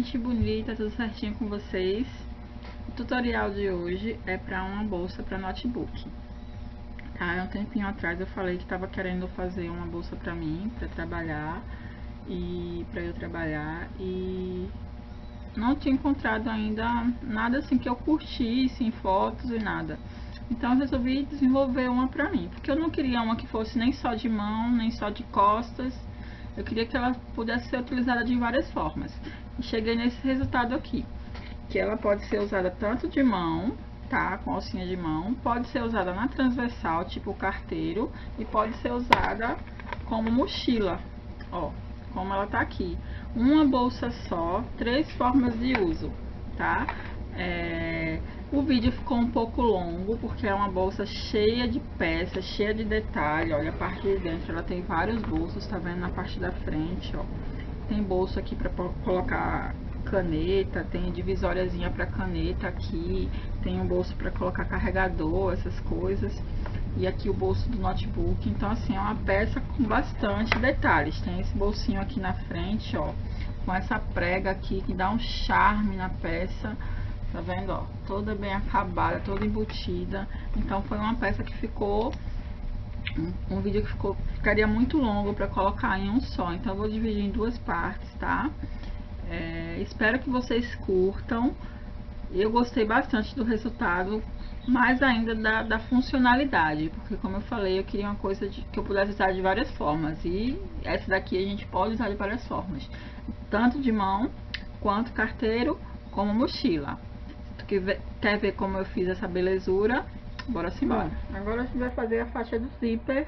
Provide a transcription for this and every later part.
gente bonita, tudo certinho com vocês? O tutorial de hoje é para uma bolsa para notebook. Tá, um tempinho atrás eu falei que estava querendo fazer uma bolsa para mim, para trabalhar e não tinha encontrado ainda nada assim que eu curtisse em fotos e nada. Então eu resolvi desenvolver uma pra mim, porque eu não queria uma que fosse nem só de mão, nem só de costas. Eu queria que ela pudesse ser utilizada de várias formas. E cheguei nesse resultado aqui, que ela pode ser usada tanto de mão, tá, com alcinha de mão, pode ser usada na transversal, tipo carteiro, e pode ser usada como mochila, ó, como ela tá aqui. Uma bolsa só, 3 formas de uso, tá? O vídeo ficou um pouco longo, porque é uma bolsa cheia de peças, cheia de detalhe. Olha, a parte de dentro ela tem vários bolsos, tá vendo? Na parte da frente, ó, tem bolso aqui para colocar caneta, tem divisóriazinha para caneta aqui, tem um bolso para colocar carregador, essas coisas, e aqui o bolso do notebook. Então assim, é uma peça com bastante detalhes. Tem esse bolsinho aqui na frente, ó, com essa prega aqui que dá um charme na peça. Tá vendo, ó, toda bem acabada, toda embutida. Então foi uma peça que ficou um vídeo que ficaria muito longo para colocar em um só, então eu vou dividir em 2 partes, tá? Espero que vocês curtam. Eu gostei bastante do resultado, mais ainda da funcionalidade, porque como eu falei, eu queria uma coisa que eu pudesse usar de várias formas, e essa daqui a gente pode usar de várias formas, tanto de mão, quanto carteiro, como mochila. Quer ver como eu fiz essa belezura? Bora embora. Agora a gente vai fazer a faixa do zíper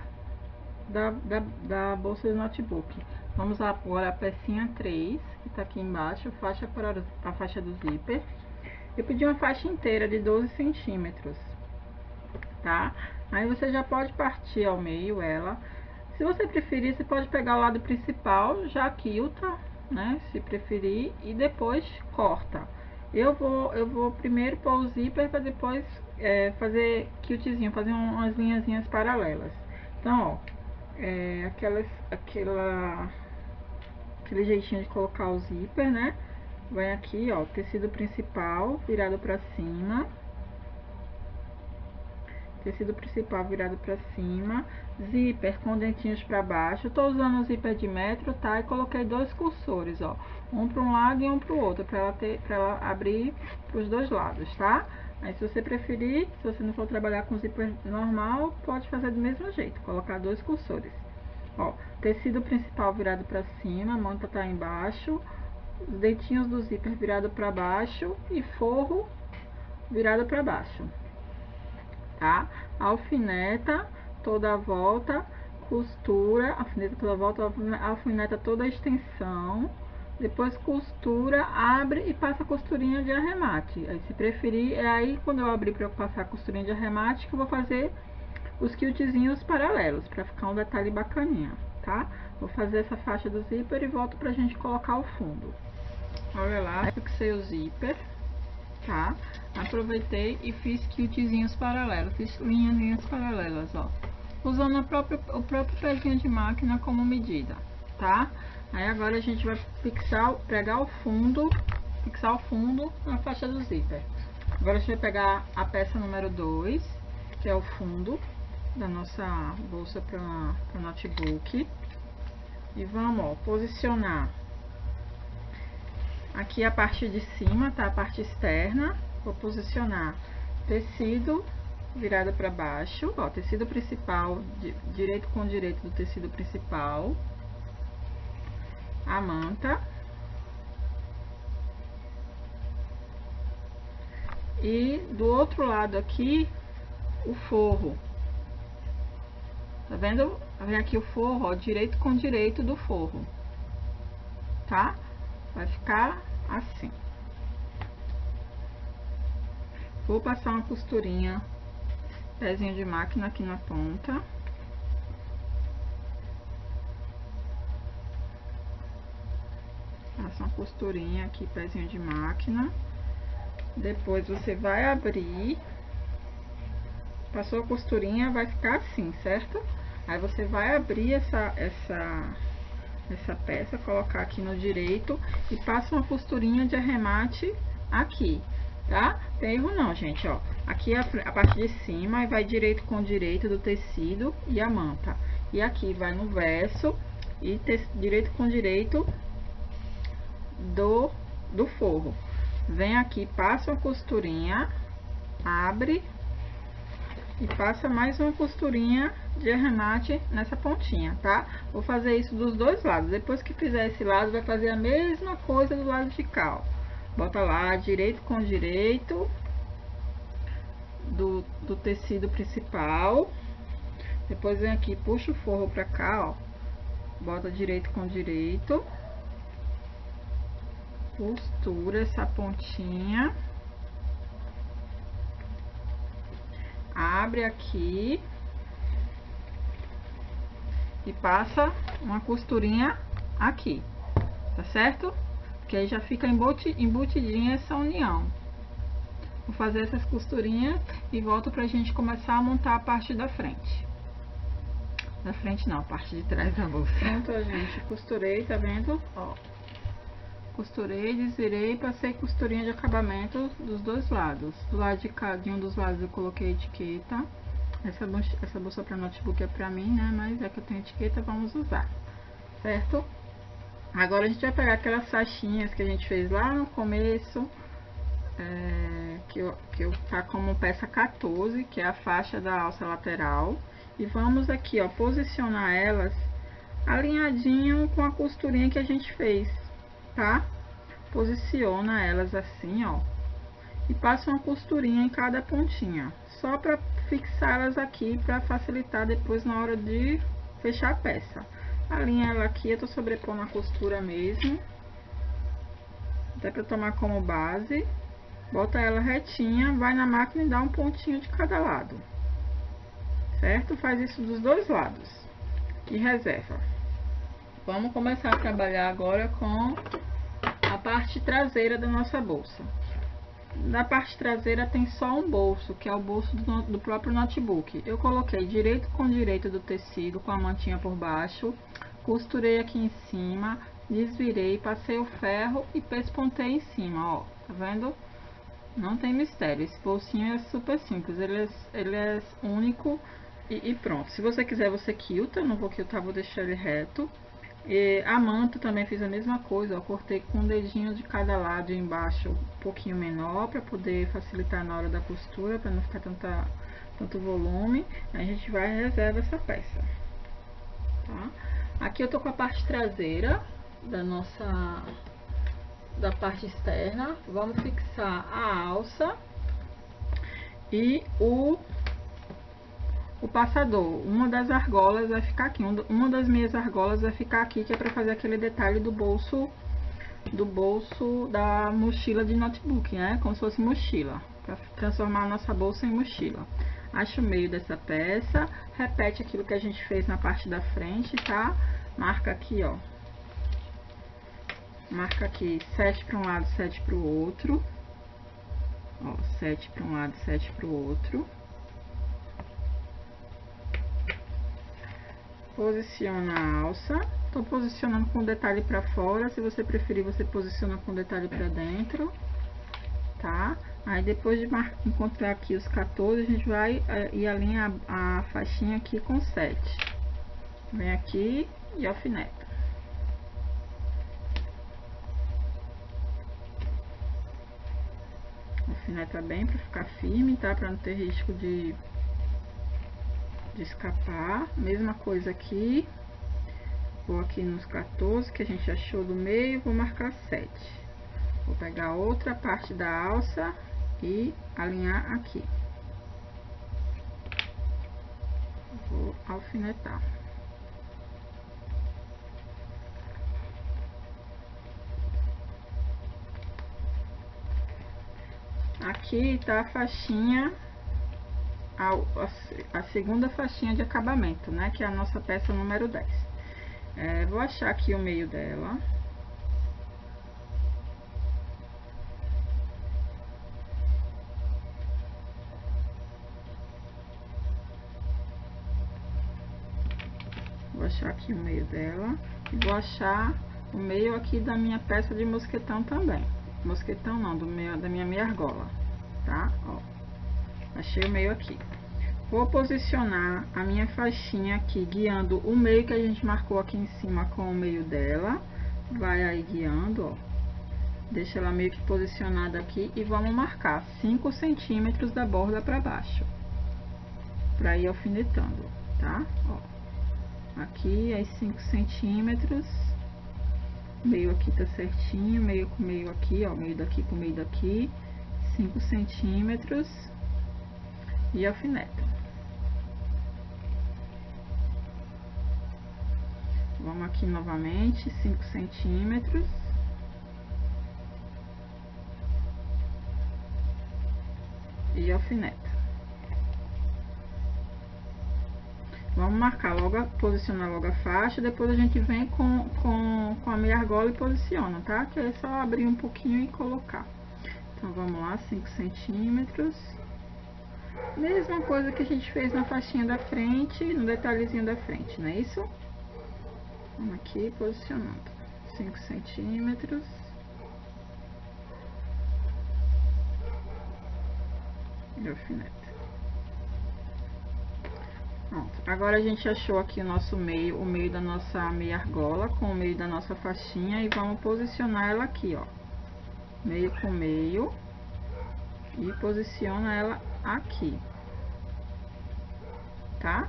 da bolsa do notebook. Vamos lá agora a pecinha 3, que tá aqui embaixo, faixa para a faixa do zíper. Eu pedi uma faixa inteira de 12 centímetros, tá? Aí você já pode partir ao meio ela. Se você preferir, você pode pegar o lado principal, já quilta, né? Se preferir, e depois corta. Eu vou primeiro pôr o zíper para depois fazer quiltzinho, fazer umas linhazinhas paralelas. Então, ó, aquele jeitinho de colocar o zíper, né? Vai aqui, ó, tecido principal virado pra cima. Tecido principal virado pra cima. Zíper com dentinhos pra baixo. Eu tô usando o zíper de metro, tá? E coloquei 2 cursores, ó. Um pra um lado e um pro outro, pra ela abrir pros 2 lados, tá? Aí se você preferir, se você não for trabalhar com zíper normal, pode fazer do mesmo jeito, colocar 2 cursores. Ó, tecido principal virado pra cima, a manta tá embaixo, os dentinhos do zíper virado pra baixo e forro virado pra baixo, tá? Alfineta toda a volta, costura, alfineta toda a volta, alfineta toda a extensão, depois costura, abre e passa a costurinha de arremate. Aí, se preferir, é aí quando eu abrir para passar a costurinha de arremate que eu vou fazer os quiltzinhos paralelos, para ficar um detalhe bacaninha, tá? Vou fazer essa faixa do zíper e volto pra gente colocar o fundo. Olha lá, fixei o zíper, tá? Aproveitei e fiz quiltzinhos paralelos, fiz linhas paralelas, ó, usando o próprio pezinho de máquina como medida, tá? Aí agora a gente vai fixar o fundo na faixa do zíper. Agora a gente vai pegar a peça número 2, que é o fundo da nossa bolsa para notebook, e vamos, ó, posicionar aqui a parte de cima, tá? A parte externa. Vou posicionar tecido virado para baixo, ó, tecido principal, direito com direito do tecido principal, a manta, e do outro lado aqui o forro. Tá vendo? Vem aqui o forro, ó, direito com direito do forro, tá? Vai ficar assim. Vou passar uma costurinha, pezinho de máquina aqui na ponta. Passa uma costurinha aqui, pezinho de máquina. Depois você vai abrir. Passou a costurinha, vai ficar assim, certo? Aí você vai abrir essa peça, colocar aqui no direito e passo uma costurinha de arremate aqui, tá? Tem erro não, gente, ó. Aqui a parte de cima vai direito com direito do tecido e a manta. E aqui vai no verso e direito com direito do forro. Vem aqui, passa uma costurinha, abre e passa mais uma costurinha de arremate nessa pontinha, tá? Vou fazer isso dos dois lados. Depois que fizer esse lado, vai fazer a mesma coisa do lado de cá, ó. Bota lá, direito com direito do tecido principal. Depois vem aqui, puxa o forro pra cá, ó. Bota direito com direito. Costura essa pontinha. Abre aqui. E passa uma costurinha aqui, tá certo? Que aí já fica embutidinha essa união. Vou fazer essas costurinhas e volto pra gente começar a montar a parte da frente. Da frente não, a parte de trás da bolsa. Pronto, gente, costurei, tá vendo? Ó. Costurei, desvirei e passei costurinha de acabamento dos dois lados. Do lado de cá, de um dos lados eu coloquei etiqueta. Essa bolsa para notebook é pra mim, né? Mas é que eu tenho etiqueta, vamos usar, certo? Agora a gente vai pegar aquelas faixinhas que a gente fez lá no começo, que eu tá como peça 14, que é a faixa da alça lateral. E vamos aqui, ó, posicionar elas alinhadinho com a costurinha que a gente fez, tá? Posiciona elas assim, ó, e passa uma costurinha em cada pontinha, só para fixá-las aqui, para facilitar depois na hora de fechar a peça. Alinha ela aqui, eu tô sobrepondo a costura mesmo, até para tomar como base. Bota ela retinha, vai na máquina e dá um pontinho de cada lado, certo? Faz isso dos dois lados e reserva. Vamos começar a trabalhar agora com a parte traseira da nossa bolsa. Na parte traseira tem só um bolso, que é o bolso do próprio notebook. Eu coloquei direito com direito do tecido, com a mantinha por baixo, costurei aqui em cima, desvirei, passei o ferro e pespontei em cima, ó, tá vendo? Não tem mistério, esse bolsinho é super simples, ele é único e pronto. Se você quiser, você quilta, eu não vou quiltar, vou deixar ele reto. E a manta também fiz a mesma coisa, ó, cortei com um dedinho de cada lado embaixo, um pouquinho menor, para poder facilitar na hora da costura, para não ficar tanto volume. A gente vai e reserva essa peça, tá? Aqui eu tô com a parte traseira da parte externa. Vamos fixar a alça e o passador. Uma das argolas vai ficar aqui, uma das minhas argolas vai ficar aqui, que é para fazer aquele detalhe do bolso da mochila de notebook, né? Como se fosse mochila, para transformar a nossa bolsa em mochila. Acha o meio dessa peça, repete aquilo que a gente fez na parte da frente, tá? Marca aqui, ó. Marca aqui 7 para um lado, 7 para o outro. Ó, 7 para um lado, 7 para o outro. Posiciona a alça. Tô posicionando com o detalhe para fora. Se você preferir, você posiciona com o detalhe para dentro, tá? Aí depois de encontrar aqui os 14, a gente vai e alinha a faixinha aqui com 7. Vem aqui e alfineta. Alfineta bem para ficar firme, tá? Para não ter risco de escapar. Mesma coisa aqui. Vou aqui nos 14 que a gente achou do meio, vou marcar 7. Vou pegar outra parte da alça e alinhar aqui. Vou alfinetar. Aqui tá a faixinha, a segunda faixinha de acabamento, né? Que é a nossa peça número 10. Vou achar aqui o meio dela. Vou achar aqui o meio dela e vou achar o meio aqui da minha peça de mosquetão também. Mosquetão não, da minha meia argola, tá? Ó, achei o meio aqui. Vou posicionar a minha faixinha aqui, guiando o meio que a gente marcou aqui em cima com o meio dela. Vai aí guiando, ó. Deixa ela meio que posicionada aqui e vamos marcar 5 centímetros da borda para baixo. Pra ir alfinetando, tá? Ó. Aqui, aí 5 centímetros. Meio aqui tá certinho, meio com meio aqui, ó. Meio daqui com meio daqui. 5 centímetros. E alfineta. Vamos aqui novamente, 5 centímetros. E alfineta. Vamos marcar logo, posicionar logo a faixa, depois a gente vem com a meia argola e posiciona, tá? Que é só abrir um pouquinho e colocar. Então, vamos lá, 5 centímetros. Mesma coisa que a gente fez na faixinha da frente, no detalhezinho da frente, não é isso? Vamos aqui posicionando 5 centímetros. E alfineta. Pronto. Agora a gente achou aqui o nosso meio, o meio da nossa meia argola com o meio da nossa faixinha e vamos posicionar ela aqui, ó. Meio com meio. E posiciona ela aqui. Tá?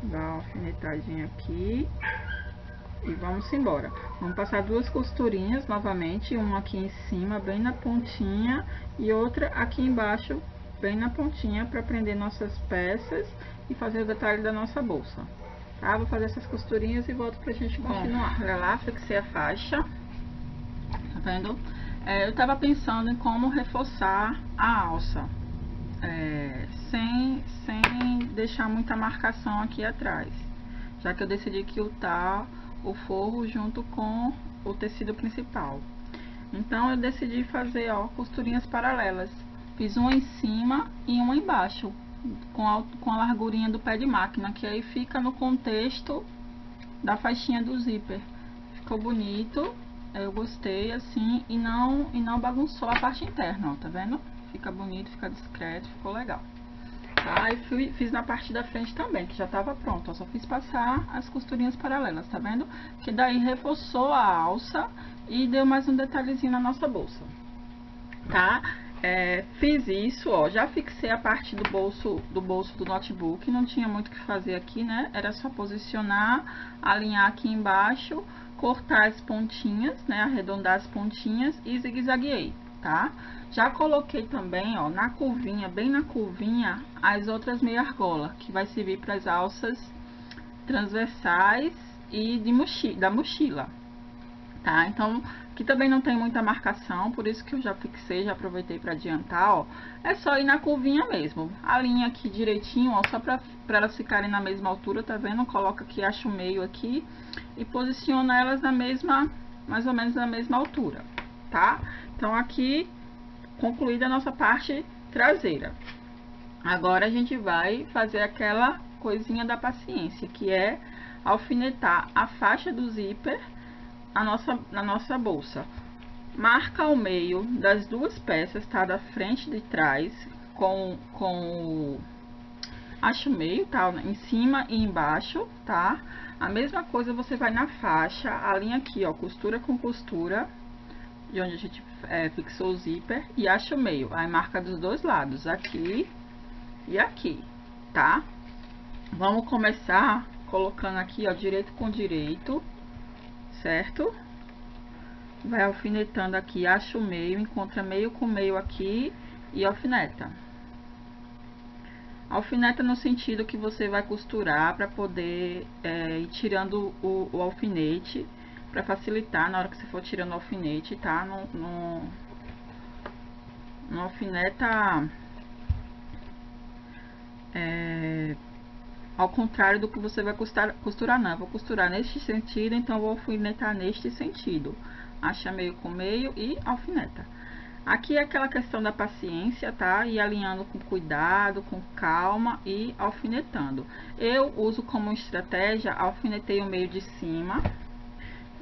Dá uma alfinetadinha aqui. E vamos embora. Vamos passar 2 costurinhas novamente, uma aqui em cima, bem na pontinha, e outra aqui embaixo, bem na pontinha, para prender nossas peças e fazer o detalhe da nossa bolsa. Tá? Vou fazer essas costurinhas e volto pra gente continuar. Olha lá, fixei a faixa. Tá vendo? Eu tava pensando em como reforçar a alça, sem deixar muita marcação aqui atrás, já que eu decidi quiltar o forro junto com o tecido principal. Então eu decidi fazer, ó, costurinhas paralelas. Fiz uma em cima e uma embaixo, com a largurinha do pé de máquina, que aí fica no contexto da faixinha do zíper. Ficou bonito, eu gostei assim, e não bagunçou a parte interna, ó, tá vendo? Fica bonito, fica discreto, ficou legal. Tá? E fiz na parte da frente também, que já tava pronto, ó, só fiz passar as costurinhas paralelas, tá vendo? Que daí reforçou a alça e deu mais um detalhezinho na nossa bolsa, tá? Fiz isso, ó, já fixei a parte do bolso do notebook, não tinha muito o que fazer aqui, né? Era só posicionar, alinhar aqui embaixo, cortar as pontinhas, né? Arredondar as pontinhas e zigue-zagueei, tá? Já coloquei também, ó, na curvinha, bem na curvinha, as outras meia argola, que vai servir para as alças transversais e da mochila, tá? Então, aqui também não tem muita marcação, por isso que eu já fixei, já aproveitei para adiantar, ó. É só ir na curvinha mesmo, alinha aqui direitinho, ó, só para elas ficarem na mesma altura, tá vendo? Coloca aqui, acha o meio aqui e posiciona elas na mesma, mais ou menos na mesma altura, tá? Então, aqui concluída a nossa parte traseira. Agora a gente vai fazer aquela coisinha da paciência, que é alfinetar a faixa do zíper na nossa bolsa. Marca o meio das duas peças, tá? Da frente e de trás, acha o meio, tá? Em cima e embaixo, tá? A mesma coisa você vai na faixa, alinha aqui, ó, costura com costura, de onde a gente fixou o zíper, e acha o meio. Aí marca dos dois lados, aqui e aqui, tá? Vamos começar colocando aqui, ó, direito com direito, certo? Vai alfinetando aqui, acha o meio, encontra meio com meio aqui e alfineta. Alfineta no sentido que você vai costurar para poder ir tirando o alfinete, para facilitar na hora que você for tirando o alfinete, tá? Não alfineta ao contrário do que você vai costurar, não. Eu vou costurar neste sentido, então eu vou alfinetar neste sentido. Acha meio com meio e alfineta. Aqui é aquela questão da paciência, tá? E alinhando com cuidado, com calma e alfinetando. Eu uso como estratégia, alfinetei o meio de cima,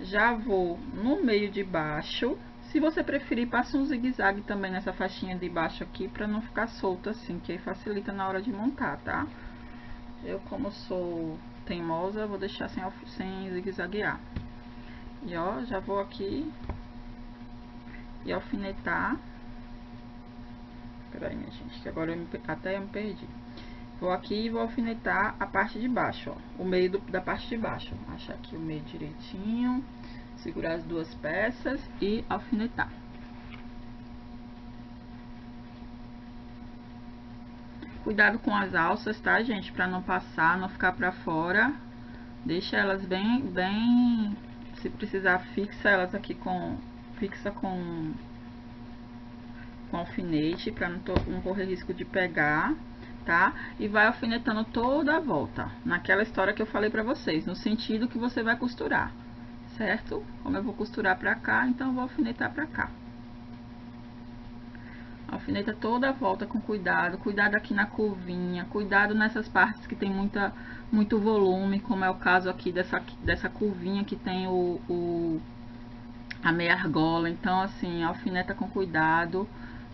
já vou no meio de baixo. Se você preferir, passa um zigue-zague também nessa faixinha de baixo aqui, pra não ficar solto assim, que aí facilita na hora de montar, tá? Eu, como sou teimosa, vou deixar sem zigue-zaguear. E ó, já vou aqui e alfinetar. Peraí, minha gente, que agora até eu me perdi. Vou aqui e vou alfinetar a parte de baixo, ó, o meio da parte de baixo. Achar aqui o meio direitinho, segurar as duas peças e alfinetar. Cuidado com as alças, tá, gente? Pra não passar, não ficar pra fora. Deixa elas bem, se precisar, fixa elas aqui fixa com alfinete, pra não correr risco de pegar, tá? E vai alfinetando toda a volta, naquela história que eu falei pra vocês, no sentido que você vai costurar, certo? Como eu vou costurar pra cá, então eu vou alfinetar pra cá. Alfineta toda a volta com cuidado, cuidado aqui na curvinha, cuidado nessas partes que tem muito volume, como é o caso aqui dessa curvinha que tem a meia argola. Então, assim, alfineta com cuidado,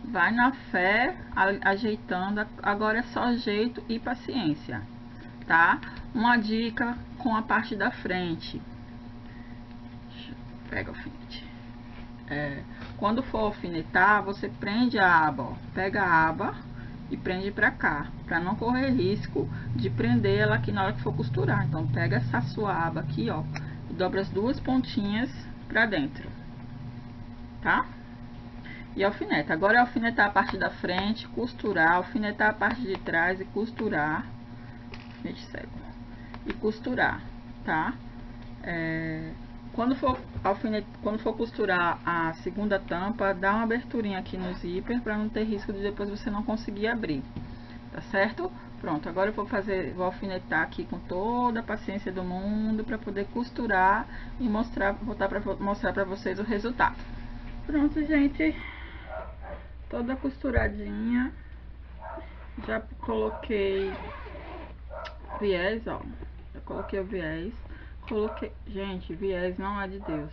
vai na fé, ajeitando. Agora é só jeito e paciência, tá? Uma dica com a parte da frente. Pega o alfinete. Quando for alfinetar, você prende a aba, ó, pega a aba e prende pra cá, pra não correr risco de prender ela aqui na hora que for costurar. Então, pega essa sua aba aqui, ó, e dobra as duas pontinhas pra dentro, tá? E alfineta. Agora é alfinetar a parte da frente, costurar, alfinetar a parte de trás e costurar. Alfinete cego. E costurar, tá? Quando for costurar a segunda tampa, dá uma aberturinha aqui no zíper para não ter risco de depois você não conseguir abrir, tá certo? Pronto, agora eu vou alfinetar aqui com toda a paciência do mundo para poder costurar e voltar para mostrar para vocês o resultado. Pronto, gente, toda costuradinha, já coloquei viés, ó, já coloquei o viés. Gente, viés não é de Deus.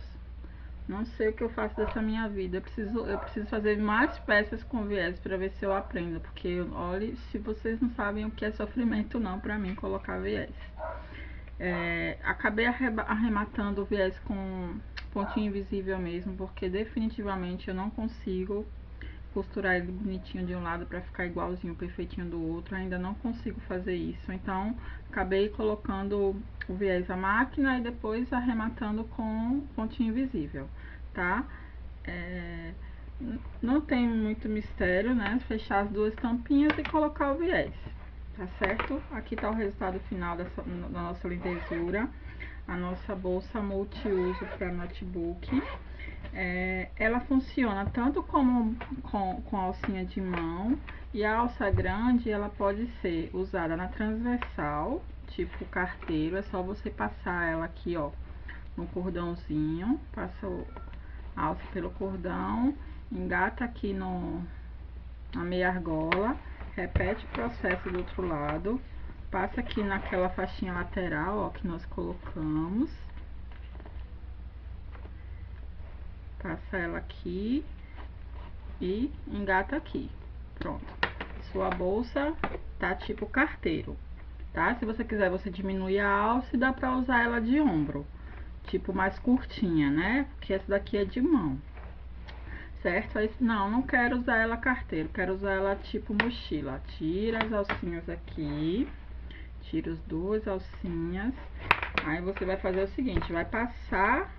Não sei o que eu faço dessa minha vida. Eu preciso fazer mais peças com viés para ver se eu aprendo. Porque, olha, se vocês não sabem o que é sofrimento não para mim colocar viés. Acabei arrematando o viés com pontinho invisível mesmo, porque definitivamente eu não consigo costurar ele bonitinho de um lado para ficar igualzinho, perfeitinho do outro. Ainda não consigo fazer isso, então acabei colocando o viés à máquina e depois arrematando com pontinho invisível, tá? Não tem muito mistério, né? Fechar as duas tampinhas e colocar o viés, tá certo? Aqui tá o resultado final da nossa lintezura, a nossa bolsa multiuso para notebook. Ela funciona tanto com alcinha de mão, e a alça grande ela pode ser usada na transversal, tipo carteiro. É só você passar ela aqui, ó, no cordãozinho, passa a alça pelo cordão, engata aqui na meia argola, repete o processo do outro lado, passa aqui naquela faixinha lateral, ó, que nós colocamos. Passa ela aqui e engata aqui. Pronto. Sua bolsa tá tipo carteiro, tá? Se você quiser, você diminui a alça e dá pra usar ela de ombro, tipo mais curtinha, né? Porque essa daqui é de mão, certo? Aí, não quero usar ela carteiro, quero usar ela tipo mochila. Tira as alcinhas aqui, tira as duas alcinhas. Aí você vai fazer o seguinte, vai passar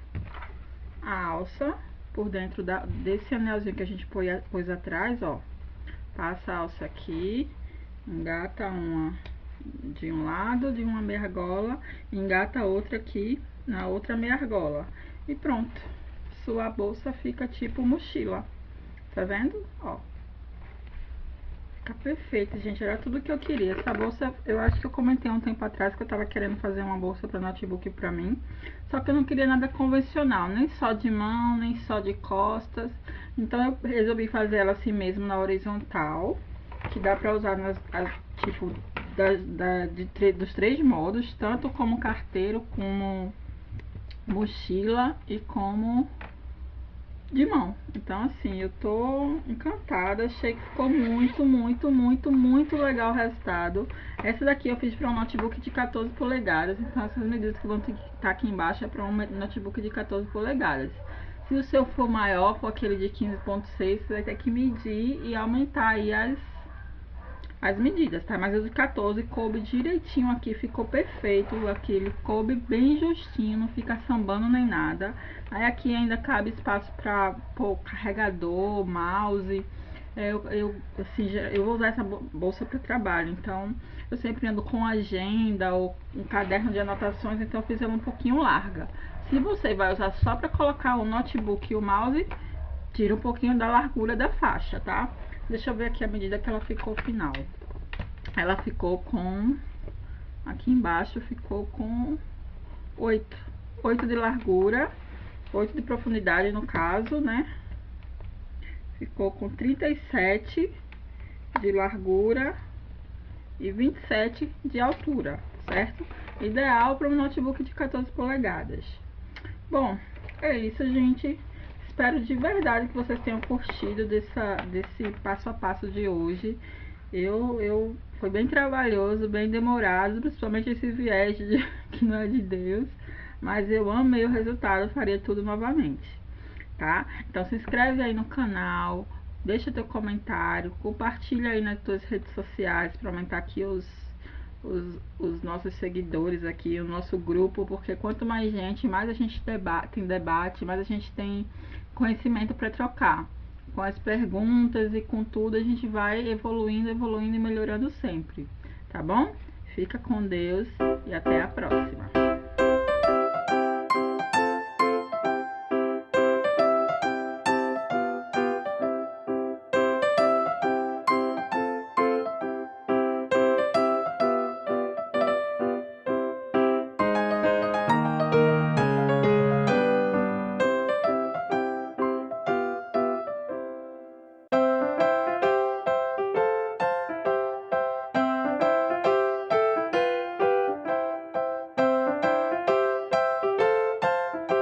a alça por dentro desse anelzinho que a gente pôs atrás, ó. Passa a alça aqui, engata uma de um lado de uma meia argola, engata outra aqui na outra meia argola e pronto. Sua bolsa fica tipo mochila, tá vendo? Ó. Tá perfeito, gente. Era tudo que eu queria. Essa bolsa, eu acho que eu comentei um tempo atrás que eu tava querendo fazer uma bolsa para notebook pra mim. Só que eu não queria nada convencional, nem só de mão, nem só de costas. Então eu resolvi fazer ela assim mesmo na horizontal, que dá pra usar tipo dos três modos, tanto como carteiro, como mochila e como de mão. Então assim, eu tô encantada, achei que ficou muito legal o resultado. Essa daqui eu fiz para um notebook de 14 polegadas, então essas medidas que vão estar aqui embaixo é para um notebook de 14 polegadas. Se o seu for maior, for aquele de 15.6, você vai ter que medir e aumentar aí as medidas, tá? Mas o de 14 coube direitinho aqui, ficou perfeito. Aqui ele coube bem justinho, não fica sambando nem nada. Aí aqui ainda cabe espaço para pôr carregador, mouse. Assim, eu vou usar essa bolsa para trabalho, então eu sempre ando com agenda ou um caderno de anotações, então eu fiz ela um pouquinho larga. Se você vai usar só para colocar o notebook e o mouse, tira um pouquinho da largura da faixa, tá? Deixa eu ver aqui a medida que ela ficou final. Ela ficou com... Aqui embaixo ficou com 8. 8 de largura, 8 de profundidade no caso, né? Ficou com 37 de largura e 27 de altura, certo? Ideal para um notebook de 14 polegadas. Bom, é isso, gente. Espero de verdade que vocês tenham curtido desse passo a passo de hoje. Foi bem trabalhoso, bem demorado, principalmente esse viés que não é de Deus. Mas eu amei o resultado, faria tudo novamente, tá? Então se inscreve aí no canal, deixa teu comentário, compartilha aí nas tuas redes sociais para aumentar aqui os nossos seguidores aqui, o nosso grupo, porque quanto mais gente, mais a gente tem debate, mais a gente tem conhecimento para trocar. Com as perguntas e com tudo a gente vai evoluindo e melhorando sempre, tá bom? Fica com Deus e até a próxima.